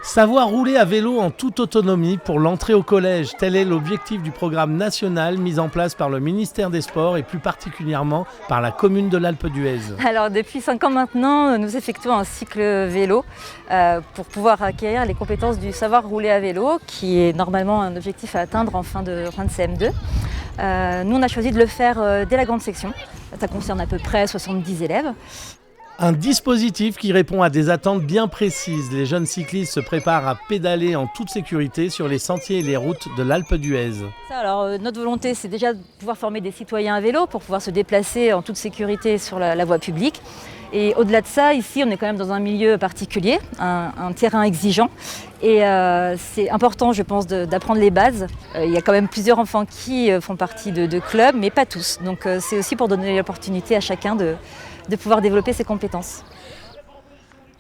Savoir rouler à vélo en toute autonomie pour l'entrée au collège, tel est l'objectif du programme national mis en place par le ministère des Sports et plus particulièrement par la commune de l'Alpe d'Huez. Alors depuis 5 ans maintenant, nous effectuons un cycle vélo pour pouvoir acquérir les compétences du savoir rouler à vélo, qui est normalement un objectif à atteindre en fin de CM2. Nous on a choisi de le faire dès la grande section. Ça concerne à peu près 70 élèves. Un dispositif qui répond à des attentes bien précises. Les jeunes cyclistes se préparent à pédaler en toute sécurité sur les sentiers et les routes de l'Alpe d'Huez. Alors, notre volonté, c'est déjà de pouvoir former des citoyens à vélo pour pouvoir se déplacer en toute sécurité sur la voie publique. Et au-delà de ça, ici, on est quand même dans un milieu particulier, un terrain exigeant. Et c'est important, je pense, d'apprendre les bases. Il y a quand même plusieurs enfants qui font partie de clubs, mais pas tous. Donc c'est aussi pour donner l'opportunité à chacun de pouvoir développer ses compétences.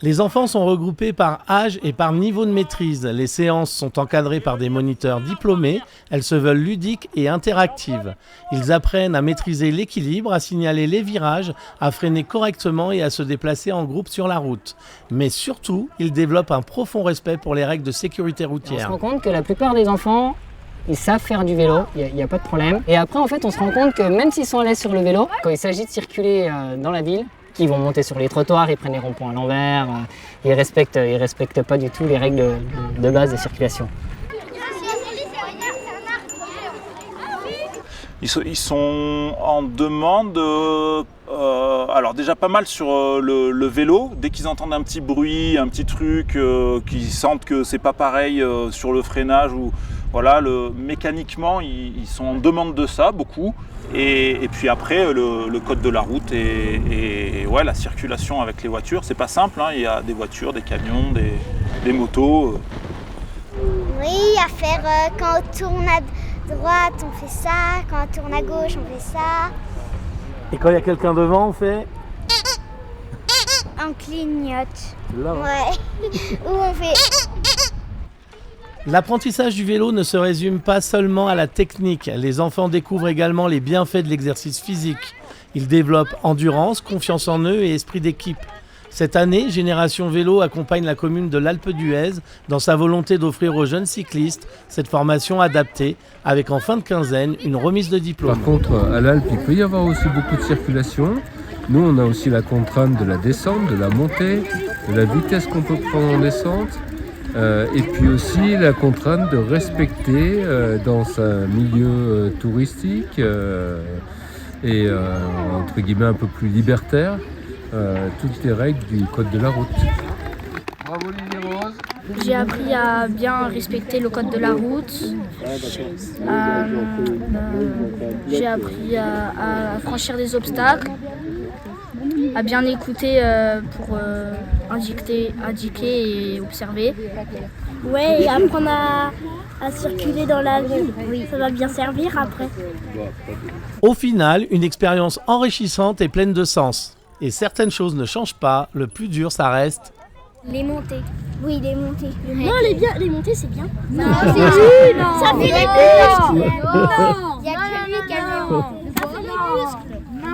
Les enfants sont regroupés par âge et par niveau de maîtrise. Les séances sont encadrées par des moniteurs diplômés. Elles se veulent ludiques et interactives. Ils apprennent à maîtriser l'équilibre, à signaler les virages, à freiner correctement et à se déplacer en groupe sur la route. Mais surtout, ils développent un profond respect pour les règles de sécurité routière. On se rend compte que la plupart des enfants, ils savent faire du vélo, il n'y a pas de problème. Et après, en fait, on se rend compte que même s'ils sont à l'aise sur le vélo, quand il s'agit de circuler dans la ville, ils vont monter sur les trottoirs, ils prennent les ronds-points à l'envers, ils respectent pas du tout les règles de base de circulation. Ils sont en demande, alors déjà pas mal sur le vélo. Dès qu'ils entendent un petit bruit, un petit truc, qu'ils sentent que c'est pas pareil sur le freinage, ou voilà, mécaniquement ils sont en demande de ça beaucoup. Et puis après le code de la route et ouais, la circulation avec les voitures, c'est pas simple, hein. Il y a des voitures, des camions, des motos. Oui, à faire quand on tourne à droite, on fait ça, quand on tourne à gauche, on fait ça. Et quand il y a quelqu'un devant, on fait On clignote. là. Ouais. Ou on fait. L'apprentissage du vélo ne se résume pas seulement à la technique. Les enfants découvrent également les bienfaits de l'exercice physique. Ils développent endurance, confiance en eux et esprit d'équipe. Cette année, Génération Vélo accompagne la commune de l'Alpe d'Huez dans sa volonté d'offrir aux jeunes cyclistes cette formation adaptée, avec en fin de quinzaine une remise de diplôme. Par contre, à l'Alpe, il peut y avoir aussi beaucoup de circulation. Nous, on a aussi la contrainte de la descente, de la montée, de la vitesse qu'on peut prendre en descente. Et puis aussi la contrainte de respecter dans un milieu touristique et entre guillemets un peu plus libertaire toutes les règles du code de la route. Bravo Lily Rose. J'ai appris à bien respecter le code de la route. J'ai appris à franchir des obstacles, à bien écouter pour indiquer et observer. Ouais, et apprendre à circuler dans la ville. Oui, ça va bien servir après. Au final, une expérience enrichissante et pleine de sens. Et certaines choses ne changent pas, le plus dur ça reste Les montées. Oui, les montées. Non, les montées c'est bien. Non, c'est nul. Ça fait les plus. Non, il y a que lui qui a